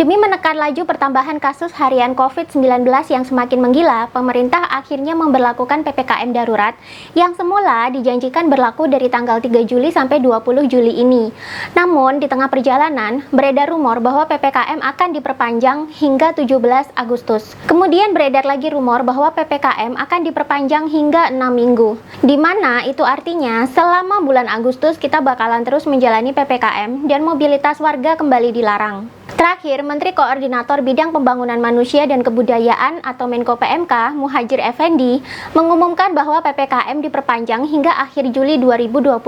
Demi menekan laju pertambahan kasus harian COVID-19 yang semakin menggila, pemerintah akhirnya memberlakukan PPKM darurat yang semula dijanjikan berlaku dari tanggal 3 Juli sampai 20 Juli ini. Namun, di tengah perjalanan, beredar rumor bahwa PPKM akan diperpanjang hingga 17 Agustus. Kemudian beredar lagi rumor bahwa PPKM akan diperpanjang hingga 6 minggu. Di mana itu artinya selama bulan Agustus kita bakalan terus menjalani PPKM dan mobilitas warga kembali dilarang. Terakhir, Menteri Koordinator Bidang Pembangunan Manusia dan Kebudayaan atau Menko PMK, Muhadjir Effendi, mengumumkan bahwa PPKM diperpanjang hingga akhir Juli 2021.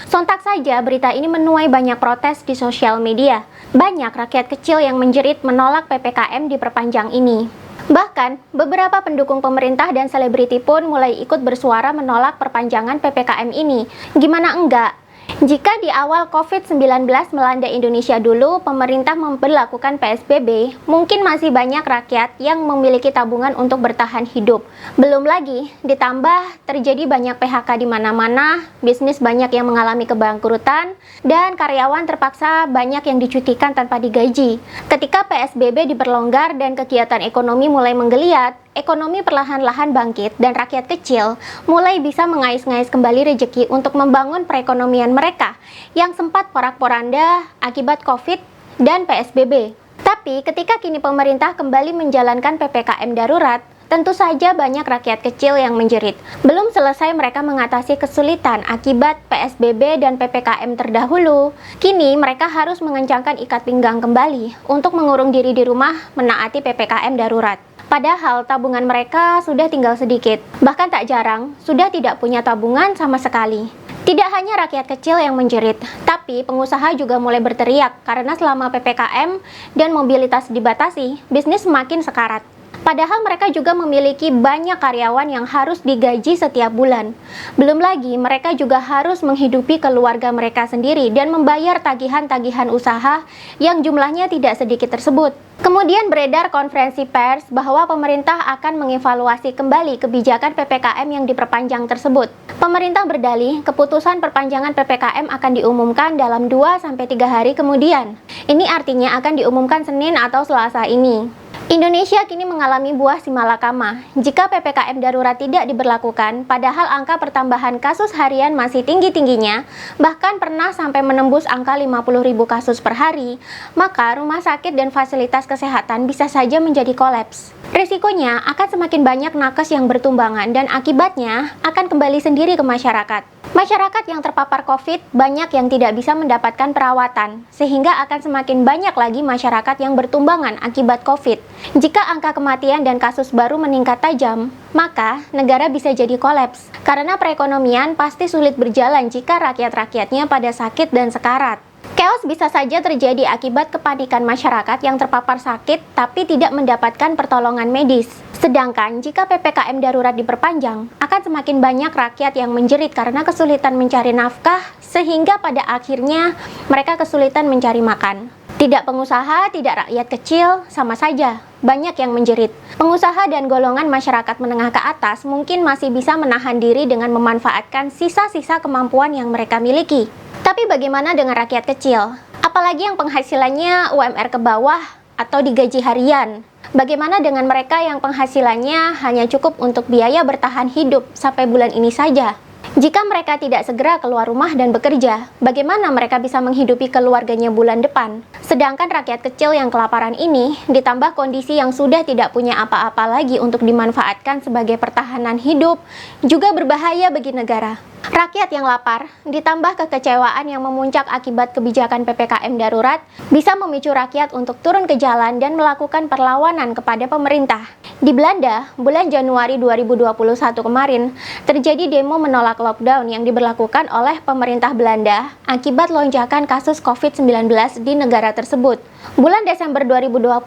Sontak saja berita ini menuai banyak protes di sosial media. Banyak rakyat kecil yang menjerit menolak PPKM diperpanjang ini. Bahkan, beberapa pendukung pemerintah dan selebriti pun mulai ikut bersuara menolak perpanjangan PPKM ini. Gimana enggak? Jika di awal COVID-19 melanda Indonesia dulu, pemerintah memberlakukan PSBB, mungkin masih banyak rakyat yang memiliki tabungan untuk bertahan hidup. Belum lagi, ditambah terjadi banyak PHK di mana-mana, bisnis banyak yang mengalami kebangkrutan, dan karyawan terpaksa banyak yang dicutikan tanpa digaji. Ketika PSBB diperlonggar dan kegiatan ekonomi mulai menggeliat, ekonomi perlahan-lahan bangkit dan rakyat kecil mulai bisa mengais-ngais kembali rejeki untuk membangun perekonomian mereka yang sempat porak-poranda akibat COVID dan PSBB. Tapi ketika kini pemerintah kembali menjalankan PPKM darurat, tentu saja banyak rakyat kecil yang menjerit. Belum selesai mereka mengatasi kesulitan akibat PSBB dan PPKM terdahulu, kini mereka harus mengencangkan ikat pinggang kembali untuk mengurung diri di rumah menaati PPKM darurat. Padahal tabungan mereka sudah tinggal sedikit, bahkan tak jarang sudah tidak punya tabungan sama sekali. Tidak hanya rakyat kecil yang menjerit, tapi pengusaha juga mulai berteriak karena selama PPKM dan mobilitas dibatasi, bisnis semakin sekarat. Padahal mereka juga memiliki banyak karyawan yang harus digaji setiap bulan. Belum lagi mereka juga harus menghidupi keluarga mereka sendiri dan membayar tagihan-tagihan usaha yang jumlahnya tidak sedikit tersebut. Kemudian beredar konferensi pers bahwa pemerintah akan mengevaluasi kembali kebijakan PPKM yang diperpanjang tersebut. Pemerintah berdalih keputusan perpanjangan PPKM akan diumumkan dalam 2-3 hari kemudian. Ini artinya akan diumumkan Senin atau Selasa ini. Indonesia kini mengalami buah si malakama. Jika PPKM darurat tidak diberlakukan, padahal angka pertambahan kasus harian masih tinggi-tingginya, bahkan pernah sampai menembus angka 50.000 kasus per hari, maka rumah sakit dan fasilitas kesehatan bisa saja menjadi kolaps. Risikonya akan semakin banyak nakes yang bertumbangan dan akibatnya akan kembali sendiri ke masyarakat. Masyarakat yang terpapar COVID banyak yang tidak bisa mendapatkan perawatan, sehingga akan semakin banyak lagi masyarakat yang bertumbangan akibat COVID. Jika angka kematian dan kasus baru meningkat tajam, maka negara bisa jadi kolaps, karena perekonomian pasti sulit berjalan jika rakyat-rakyatnya pada sakit dan sekarat. Chaos bisa saja terjadi akibat kepanikan masyarakat yang terpapar sakit tapi tidak mendapatkan pertolongan medis. Sedangkan jika PPKM darurat diperpanjang, akan semakin banyak rakyat yang menjerit karena kesulitan mencari nafkah sehingga pada akhirnya mereka kesulitan mencari makan. Tidak pengusaha, tidak rakyat kecil, sama saja. Banyak yang menjerit. Pengusaha dan golongan masyarakat menengah ke atas mungkin masih bisa menahan diri dengan memanfaatkan sisa-sisa kemampuan yang mereka miliki. Tapi bagaimana dengan rakyat kecil? Apalagi yang penghasilannya UMR ke bawah atau digaji harian? Bagaimana dengan mereka yang penghasilannya hanya cukup untuk biaya bertahan hidup sampai bulan ini saja? Jika mereka tidak segera keluar rumah dan bekerja, bagaimana mereka bisa menghidupi keluarganya bulan depan? Sedangkan rakyat kecil yang kelaparan ini, ditambah kondisi yang sudah tidak punya apa-apa lagi untuk dimanfaatkan sebagai pertahanan hidup, juga berbahaya bagi negara. Rakyat yang lapar, ditambah kekecewaan yang memuncak akibat kebijakan PPKM darurat, bisa memicu rakyat untuk turun ke jalan dan melakukan perlawanan kepada pemerintah. Di Belanda, bulan Januari 2021 kemarin, terjadi demo menolak lockdown yang diberlakukan oleh pemerintah Belanda akibat lonjakan kasus COVID-19 di negara tersebut. Bulan Desember 2020,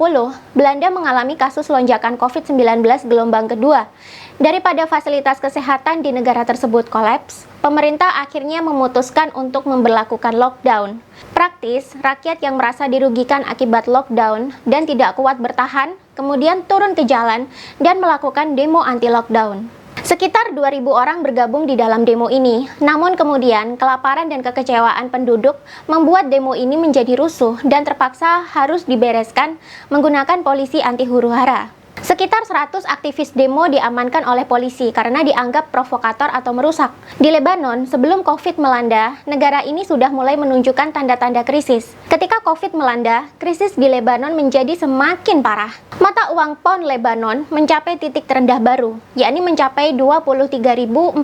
Belanda mengalami kasus lonjakan COVID-19 gelombang kedua. Daripada fasilitas kesehatan di negara tersebut kolaps, pemerintah akhirnya memutuskan untuk memberlakukan lockdown. Praktis, rakyat yang merasa dirugikan akibat lockdown dan tidak kuat bertahan, kemudian turun ke jalan dan melakukan demo anti-lockdown. Sekitar 2.000 orang bergabung di dalam demo ini, namun kemudian kelaparan dan kekecewaan penduduk membuat demo ini menjadi rusuh dan terpaksa harus dibereskan menggunakan polisi anti huru-hara. Sekitar 100 aktivis demo diamankan oleh polisi karena dianggap provokator atau merusak. Di Lebanon, sebelum COVID melanda, negara ini sudah mulai menunjukkan tanda-tanda krisis. Ketika COVID melanda, krisis di Lebanon menjadi semakin parah. Mata uang pound Lebanon mencapai titik terendah baru, yakni mencapai 23.400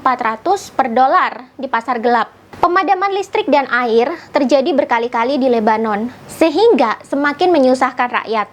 per dolar di pasar gelap. Pemadaman listrik dan air terjadi berkali-kali di Lebanon, sehingga semakin menyusahkan rakyat.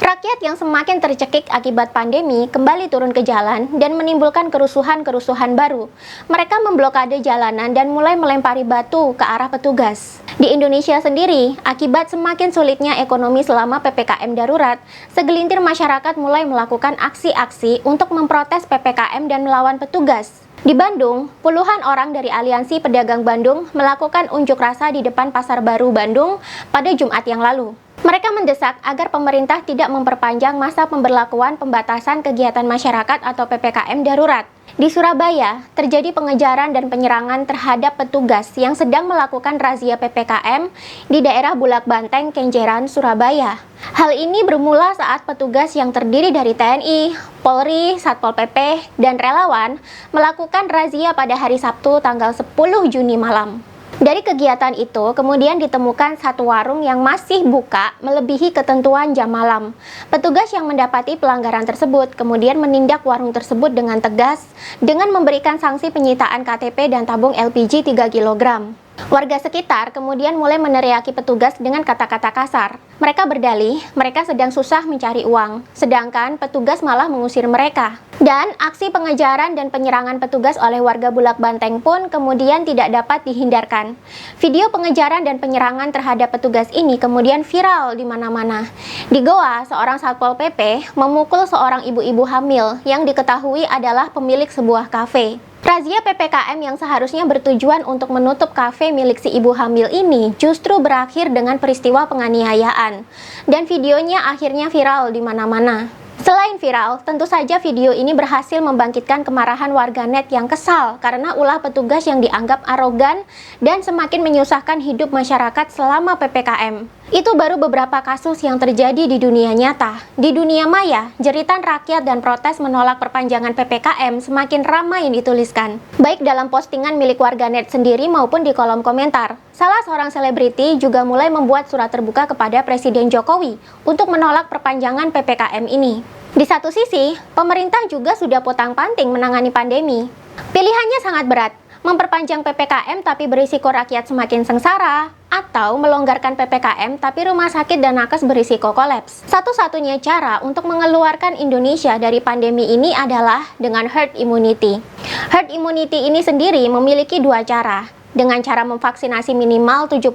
Rakyat yang semakin tercekik akibat pandemi kembali turun ke jalan dan menimbulkan kerusuhan-kerusuhan baru. Mereka memblokade jalanan dan mulai melempari batu ke arah petugas. Di Indonesia sendiri, akibat semakin sulitnya ekonomi selama PPKM darurat, segelintir masyarakat mulai melakukan aksi-aksi untuk memprotes PPKM dan melawan petugas. Di Bandung, puluhan orang dari Aliansi Pedagang Bandung melakukan unjuk rasa di depan Pasar Baru Bandung pada Jumat yang lalu. Mereka mendesak agar pemerintah tidak memperpanjang masa pemberlakuan pembatasan kegiatan masyarakat atau PPKM darurat. Di Surabaya, terjadi pengejaran dan penyerangan terhadap petugas yang sedang melakukan razia PPKM di daerah Bulak Banteng, Kenjeran, Surabaya. Hal ini bermula saat petugas yang terdiri dari TNI, Polri, Satpol PP, dan relawan melakukan razia pada hari Sabtu tanggal 10 Juni malam. Dari kegiatan itu, kemudian ditemukan satu warung yang masih buka melebihi ketentuan jam malam. Petugas yang mendapati pelanggaran tersebut kemudian menindak warung tersebut dengan tegas dengan memberikan sanksi penyitaan KTP dan tabung LPG 3 kg. Warga sekitar kemudian mulai meneriaki petugas dengan kata-kata kasar. Mereka berdalih, mereka sedang susah mencari uang, sedangkan petugas malah mengusir mereka. Dan aksi pengejaran dan penyerangan petugas oleh warga Bulak Banteng pun kemudian tidak dapat dihindarkan. Video pengejaran dan penyerangan terhadap petugas ini kemudian viral di mana-mana. Di Goa, seorang Satpol PP memukul seorang ibu-ibu hamil yang diketahui adalah pemilik sebuah kafe. Razia PPKM yang seharusnya bertujuan untuk menutup kafe milik si ibu hamil ini justru berakhir dengan peristiwa penganiayaan. Dan videonya akhirnya viral di mana-mana. Selain viral, tentu saja video ini berhasil membangkitkan kemarahan warganet yang kesal karena ulah petugas yang dianggap arogan dan semakin menyusahkan hidup masyarakat selama PPKM. Itu baru beberapa kasus yang terjadi di dunia nyata. Di dunia maya, jeritan rakyat dan protes menolak perpanjangan PPKM semakin ramai dituliskan, baik dalam postingan milik warganet sendiri maupun di kolom komentar. Salah seorang selebriti juga mulai membuat surat terbuka kepada Presiden Jokowi untuk menolak perpanjangan PPKM ini. Di satu sisi, pemerintah juga sudah potang-panting menangani pandemi. Pilihannya sangat berat, memperpanjang PPKM tapi berisiko rakyat semakin sengsara, atau melonggarkan PPKM tapi rumah sakit dan nakes berisiko kolaps. Satu-satunya cara untuk mengeluarkan Indonesia dari pandemi ini adalah dengan herd immunity. Herd immunity ini sendiri memiliki dua cara. Dengan cara memvaksinasi minimal 70%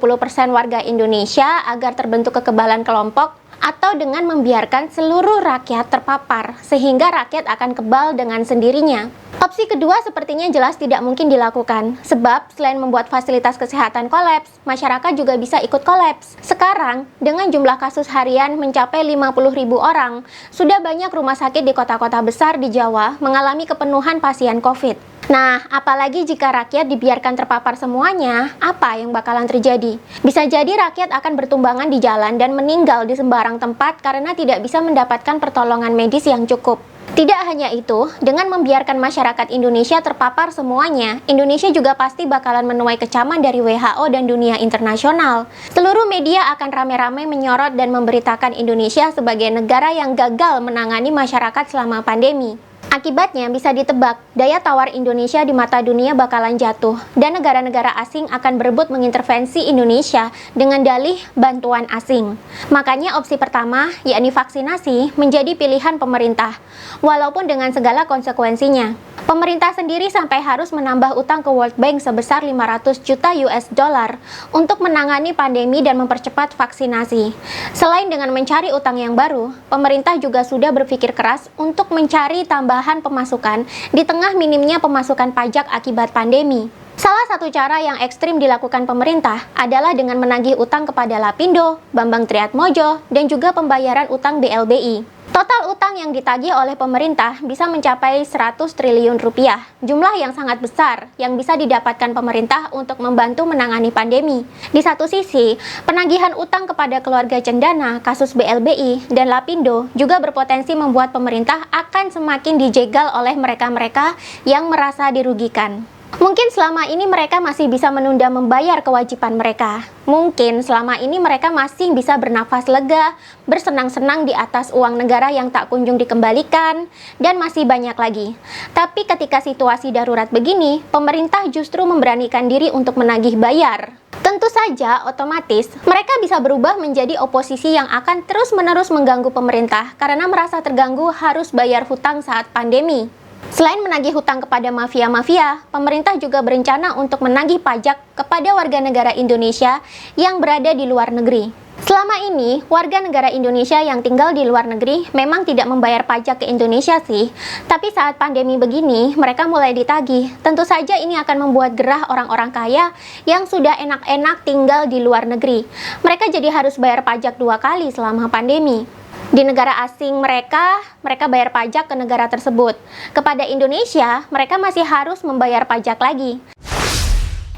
warga Indonesia agar terbentuk kekebalan kelompok, atau dengan membiarkan seluruh rakyat terpapar, sehingga rakyat akan kebal dengan sendirinya. Opsi kedua sepertinya jelas tidak mungkin dilakukan, sebab selain membuat fasilitas kesehatan kolaps, masyarakat juga bisa ikut kolaps. Sekarang, dengan jumlah kasus harian mencapai 50.000 orang, sudah banyak rumah sakit di kota-kota besar di Jawa mengalami kepenuhan pasien COVID. Nah, apalagi jika rakyat dibiarkan terpapar semuanya, apa yang bakalan terjadi? Bisa jadi rakyat akan bertumbangan di jalan dan meninggal di sembarang tempat karena tidak bisa mendapatkan pertolongan medis yang cukup. Tidak hanya itu, dengan membiarkan masyarakat Indonesia terpapar semuanya, Indonesia juga pasti bakalan menuai kecaman dari WHO dan dunia internasional. Seluruh media akan rame-rame menyorot dan memberitakan Indonesia sebagai negara yang gagal menangani masyarakat selama pandemi. Akibatnya bisa ditebak, daya tawar Indonesia di mata dunia bakalan jatuh, dan negara-negara asing akan berebut mengintervensi Indonesia dengan dalih bantuan asing. Makanya opsi pertama, yakni vaksinasi, menjadi pilihan pemerintah, walaupun dengan segala konsekuensinya. Pemerintah sendiri sampai harus menambah utang ke World Bank sebesar 500 juta US dollar untuk menangani pandemi dan mempercepat vaksinasi. Selain dengan mencari utang yang baru, pemerintah juga sudah berpikir keras untuk mencari tambahan pemasukan di tengah minimnya pemasukan pajak akibat pandemi. Salah satu cara yang ekstrim dilakukan pemerintah adalah dengan menagih utang kepada Lapindo, Bambang Triatmojo, dan juga pembayaran utang BLBI. Total utang yang ditagih oleh pemerintah bisa mencapai 100 triliun rupiah, jumlah yang sangat besar yang bisa didapatkan pemerintah untuk membantu menangani pandemi. Di satu sisi, penagihan utang kepada keluarga cendana, kasus BLBI, dan Lapindo juga berpotensi membuat pemerintah akan semakin dijegal oleh mereka-mereka yang merasa dirugikan. Mungkin selama ini mereka masih bisa menunda membayar kewajiban mereka. Mungkin selama ini mereka masih bisa bernafas lega, bersenang-senang di atas uang negara yang tak kunjung dikembalikan, dan masih banyak lagi. Tapi ketika situasi darurat begini, pemerintah justru memberanikan diri untuk menagih bayar. Tentu saja, otomatis, mereka bisa berubah menjadi oposisi yang akan terus-menerus mengganggu pemerintah karena merasa terganggu harus bayar hutang saat pandemi. Selain menagih hutang kepada mafia-mafia, pemerintah juga berencana untuk menagih pajak kepada warga negara Indonesia yang berada di luar negeri. Selama ini, warga negara Indonesia yang tinggal di luar negeri memang tidak membayar pajak ke Indonesia sih, tapi saat pandemi begini, mereka mulai ditagih. Tentu saja ini akan membuat gerah orang-orang kaya yang sudah enak-enak tinggal di luar negeri. Mereka jadi harus bayar pajak 2 kali selama pandemi. Di negara asing mereka bayar pajak ke negara tersebut. Kepada Indonesia, mereka masih harus membayar pajak lagi.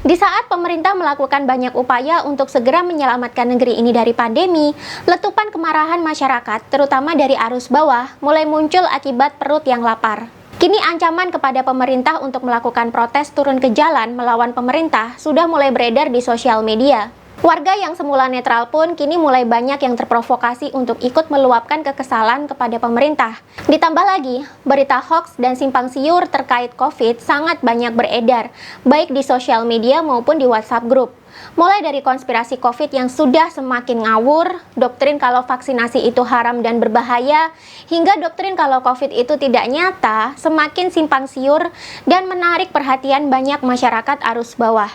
Di saat pemerintah melakukan banyak upaya untuk segera menyelamatkan negeri ini dari pandemi, letupan kemarahan masyarakat, terutama dari arus bawah, mulai muncul akibat perut yang lapar. Kini ancaman kepada pemerintah untuk melakukan protes turun ke jalan melawan pemerintah sudah mulai beredar di sosial media. Warga yang semula netral pun kini mulai banyak yang terprovokasi untuk ikut meluapkan kekesalan kepada pemerintah. Ditambah lagi, berita hoax dan simpang siur terkait COVID sangat banyak beredar, baik di sosial media maupun di WhatsApp group. Mulai dari konspirasi COVID yang sudah semakin ngawur, doktrin kalau vaksinasi itu haram dan berbahaya, hingga doktrin kalau COVID itu tidak nyata, semakin simpang siur dan menarik perhatian banyak masyarakat arus bawah.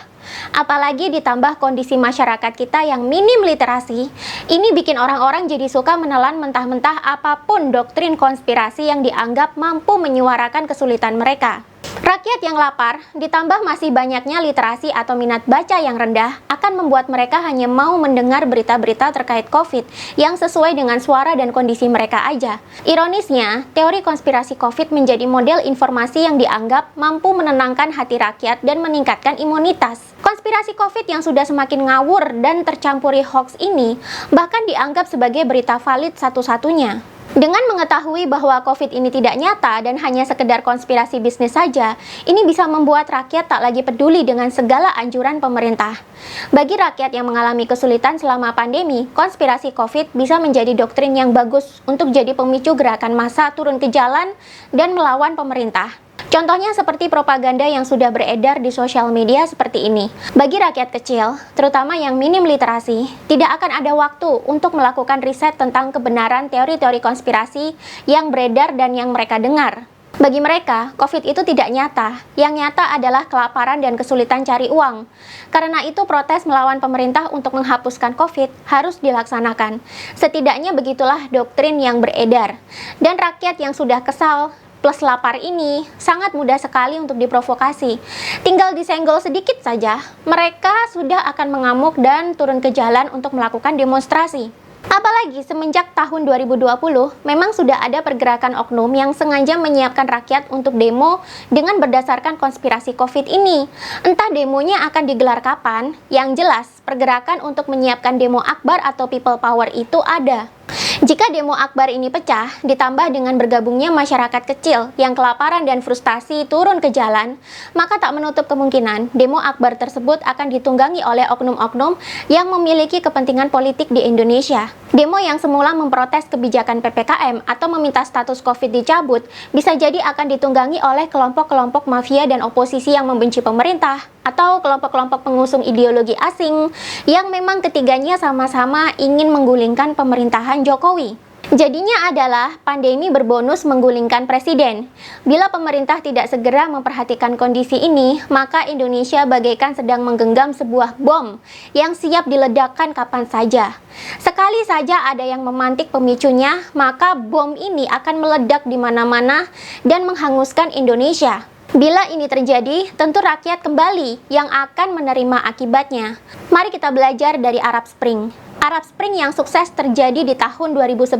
Apalagi ditambah kondisi masyarakat kita yang minim literasi, ini bikin orang-orang jadi suka menelan mentah-mentah apapun doktrin konspirasi yang dianggap mampu menyuarakan kesulitan mereka. Rakyat yang lapar, ditambah masih banyaknya literasi atau minat baca yang rendah, akan membuat mereka hanya mau mendengar berita-berita terkait COVID yang sesuai dengan suara dan kondisi mereka aja. Ironisnya, teori konspirasi COVID menjadi model informasi yang dianggap mampu menenangkan hati rakyat dan meningkatkan imunitas. Konspirasi COVID yang sudah semakin ngawur dan tercampuri hoax ini bahkan dianggap sebagai berita valid satu-satunya. Dengan mengetahui bahwa COVID ini tidak nyata dan hanya sekedar konspirasi bisnis saja, ini bisa membuat rakyat tak lagi peduli dengan segala anjuran pemerintah. Bagi rakyat yang mengalami kesulitan selama pandemi, konspirasi COVID bisa menjadi doktrin yang bagus untuk jadi pemicu gerakan massa turun ke jalan dan melawan pemerintah. Contohnya seperti propaganda yang sudah beredar di sosial media seperti ini. Bagi rakyat kecil, terutama yang minim literasi, tidak akan ada waktu untuk melakukan riset tentang kebenaran teori-teori konspirasi yang beredar dan yang mereka dengar. Bagi mereka, COVID itu tidak nyata. Yang nyata adalah kelaparan dan kesulitan cari uang. Karena itu protes melawan pemerintah untuk menghapuskan COVID harus dilaksanakan. Setidaknya begitulah doktrin yang beredar. Dan rakyat yang sudah kesal plus lapar ini sangat mudah sekali untuk diprovokasi. Tinggal disenggol sedikit saja, mereka sudah akan mengamuk dan turun ke jalan untuk melakukan demonstrasi. Apalagi semenjak tahun 2020, memang sudah ada pergerakan oknum yang sengaja menyiapkan rakyat untuk demo dengan berdasarkan konspirasi COVID ini. Entah demonya akan digelar kapan, yang jelas pergerakan untuk menyiapkan demo akbar atau people power itu ada. Jika demo akbar ini pecah, ditambah dengan bergabungnya masyarakat kecil yang kelaparan dan frustasi turun ke jalan, maka tak menutup kemungkinan demo akbar tersebut akan ditunggangi oleh oknum-oknum yang memiliki kepentingan politik di Indonesia. Demo yang semula memprotes kebijakan PPKM atau meminta status COVID dicabut, bisa jadi akan ditunggangi oleh kelompok-kelompok mafia dan oposisi yang membenci pemerintah, atau kelompok-kelompok pengusung ideologi asing yang memang ketiganya sama-sama ingin menggulingkan pemerintahan Jokowi. Jadinya adalah pandemi berbonus menggulingkan presiden. Bila pemerintah tidak segera memperhatikan kondisi ini, maka Indonesia bagaikan sedang menggenggam sebuah bom yang siap diledakkan kapan saja. Sekali saja ada yang memantik pemicunya, maka bom ini akan meledak di mana-mana dan menghanguskan Indonesia. Bila ini terjadi, tentu rakyat kembali yang akan menerima akibatnya. Mari kita belajar dari Arab Spring. Arab Spring yang sukses terjadi di tahun 2011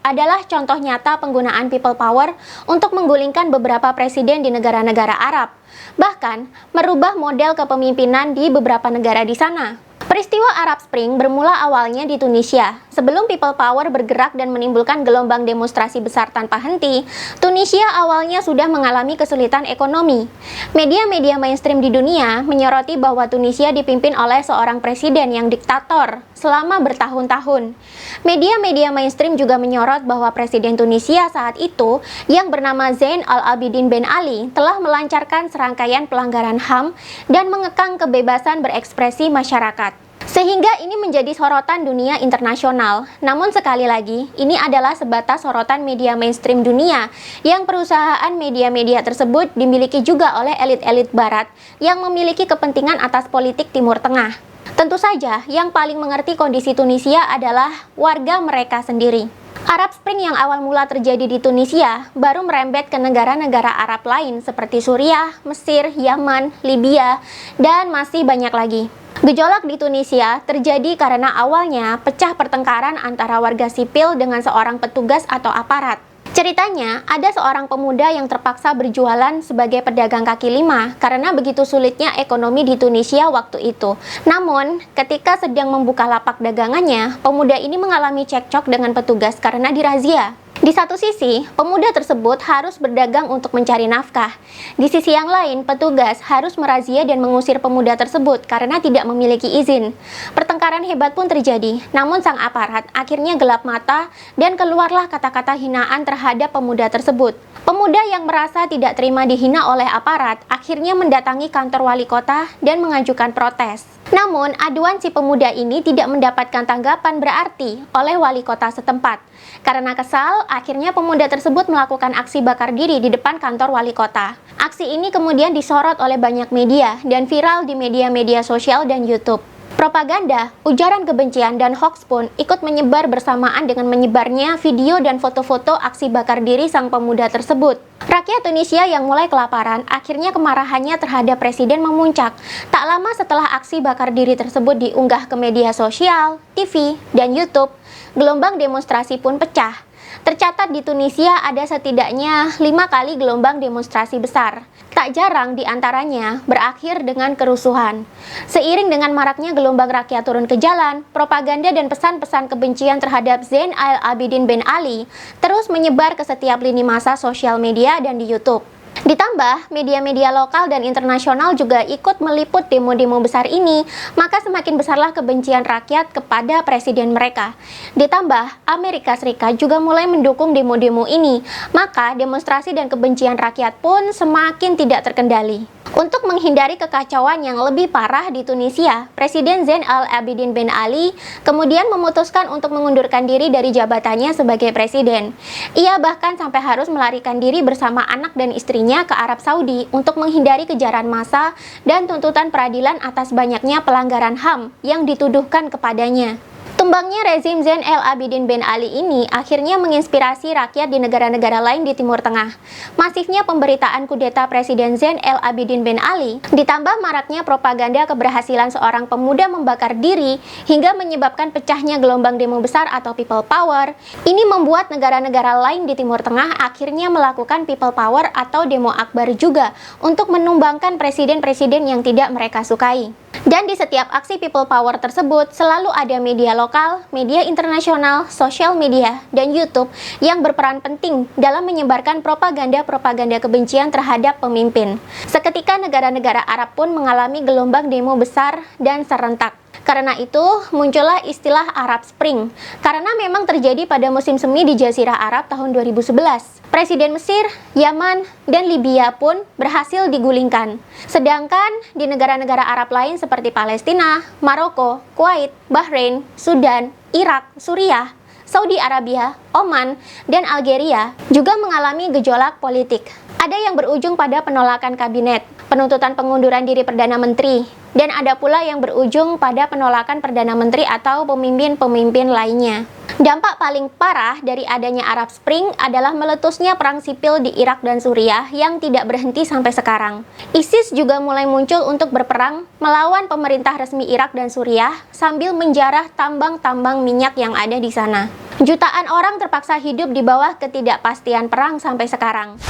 adalah contoh nyata penggunaan people power untuk menggulingkan beberapa presiden di negara-negara Arab, bahkan merubah model kepemimpinan di beberapa negara di sana. Peristiwa Arab Spring bermula awalnya di Tunisia. Sebelum people power bergerak dan menimbulkan gelombang demonstrasi besar tanpa henti, Tunisia awalnya sudah mengalami kesulitan ekonomi. Media-media mainstream di dunia menyoroti bahwa Tunisia dipimpin oleh seorang presiden yang diktator selama bertahun-tahun. Media-media mainstream juga menyorot bahwa presiden Tunisia saat itu, yang bernama Zain Al-Abidin Ben Ali, telah melancarkan serangkaian pelanggaran HAM dan mengekang kebebasan berekspresi masyarakat. Sehingga ini menjadi sorotan dunia internasional. Namun sekali lagi, ini adalah sebatas sorotan media mainstream dunia yang perusahaan media-media tersebut dimiliki juga oleh elit-elit barat yang memiliki kepentingan atas politik Timur Tengah. Tentu saja, yang paling mengerti kondisi Tunisia adalah warga mereka sendiri. Arab Spring yang awal mula terjadi di Tunisia baru merembet ke negara-negara Arab lain seperti Suriah, Mesir, Yaman, Libya, dan masih banyak lagi. Gejolak di Tunisia terjadi karena awalnya pecah pertengkaran antara warga sipil dengan seorang petugas atau aparat. Ceritanya, ada seorang pemuda yang terpaksa berjualan sebagai pedagang kaki lima karena begitu sulitnya ekonomi di Tunisia waktu itu. Namun, ketika sedang membuka lapak dagangannya, pemuda ini mengalami cekcok dengan petugas karena dirazia. Di satu sisi, pemuda tersebut harus berdagang untuk mencari nafkah. Di sisi yang lain, petugas harus merazia dan mengusir pemuda tersebut karena tidak memiliki izin. Pertengkaran hebat pun terjadi, namun sang aparat akhirnya gelap mata dan keluarlah kata-kata hinaan terhadap pemuda tersebut. Pemuda yang merasa tidak terima dihina oleh aparat akhirnya mendatangi kantor wali kota dan mengajukan protes. Namun, aduan si pemuda ini tidak mendapatkan tanggapan berarti oleh wali kota setempat. Karena kesal, akhirnya pemuda tersebut melakukan aksi bakar diri di depan kantor wali kota. Aksi ini kemudian disorot oleh banyak media dan viral di media-media sosial dan YouTube. Propaganda, ujaran kebencian, dan hoax pun ikut menyebar bersamaan dengan menyebarnya video dan foto-foto aksi bakar diri sang pemuda tersebut. Rakyat Tunisia yang mulai kelaparan, akhirnya kemarahannya terhadap presiden memuncak. Tak lama setelah aksi bakar diri tersebut diunggah ke media sosial, TV, dan YouTube, gelombang demonstrasi pun pecah. Tercatat di Tunisia ada setidaknya 5 kali gelombang demonstrasi besar. Tak jarang diantaranya berakhir dengan kerusuhan. Seiring dengan maraknya gelombang rakyat turun ke jalan, propaganda dan pesan-pesan kebencian terhadap Zain Al-Abidin Ben Ali terus menyebar ke setiap lini masa sosial media dan di YouTube. Ditambah, media-media lokal dan internasional juga ikut meliput demo-demo besar ini, maka semakin besarlah kebencian rakyat kepada presiden mereka. Ditambah, Amerika Serikat juga mulai mendukung demo-demo ini, maka demonstrasi dan kebencian rakyat pun semakin tidak terkendali. Untuk menghindari kekacauan yang lebih parah di Tunisia, Presiden Zain Al-Abidin Ben Ali kemudian memutuskan untuk mengundurkan diri dari jabatannya sebagai presiden. Ia bahkan sampai harus melarikan diri bersama anak dan istrinya ke Arab Saudi untuk menghindari kejaran massa dan tuntutan peradilan atas banyaknya pelanggaran HAM yang dituduhkan kepadanya. Tumbangnya rezim Zain Al-Abidin Ben Ali ini akhirnya menginspirasi rakyat di negara-negara lain di Timur Tengah. Masifnya pemberitaan kudeta Presiden Zain Al-Abidin Ben Ali, ditambah maraknya propaganda keberhasilan seorang pemuda membakar diri hingga menyebabkan pecahnya gelombang demo besar atau people power, ini membuat negara-negara lain di Timur Tengah akhirnya melakukan people power atau demo akbar juga untuk menumbangkan presiden-presiden yang tidak mereka sukai. Dan di setiap aksi people power tersebut selalu ada media lokal, media internasional, sosial media, dan YouTube yang berperan penting dalam menyebarkan propaganda-propaganda kebencian terhadap pemimpin. Seketika negara-negara Arab pun mengalami gelombang demo besar dan serentak. Karena itu, muncullah istilah Arab Spring, karena memang terjadi pada musim semi di Jazirah Arab tahun 2011. Presiden Mesir, Yaman, dan Libya pun berhasil digulingkan. Sedangkan di negara-negara Arab lain seperti Palestina, Maroko, Kuwait, Bahrain, Sudan, Irak, Suriah, Saudi Arabia, Oman, dan Algeria juga mengalami gejolak politik. Ada yang berujung pada penolakan kabinet, penuntutan pengunduran diri Perdana Menteri, dan ada pula yang berujung pada penolakan Perdana Menteri atau pemimpin-pemimpin lainnya. Dampak paling parah dari adanya Arab Spring adalah meletusnya perang sipil di Irak dan Suriah yang tidak berhenti sampai sekarang. ISIS juga mulai muncul untuk berperang melawan pemerintah resmi Irak dan Suriah sambil menjarah tambang-tambang minyak yang ada di sana. Jutaan orang terpaksa hidup di bawah ketidakpastian perang sampai sekarang.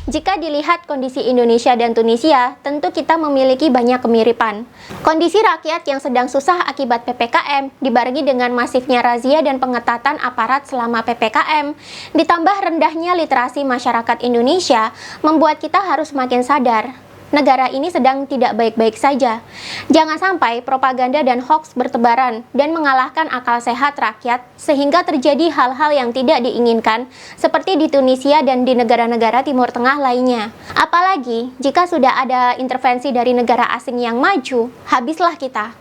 Jika dilihat kondisi Indonesia dan Tunisia, tentu kita memiliki banyak kemiripan. Kondisi rakyat yang sedang susah akibat PPKM, dibarengi dengan masifnya razia dan pengetatan aparat selama PPKM, ditambah rendahnya literasi masyarakat Indonesia, membuat kita harus makin sadar. Negara ini sedang tidak baik-baik saja. Jangan sampai propaganda dan hoaks bertebaran dan mengalahkan akal sehat rakyat sehingga terjadi hal-hal yang tidak diinginkan seperti di Tunisia dan di negara-negara Timur Tengah lainnya. Apalagi jika sudah ada intervensi dari negara asing yang maju, habislah kita.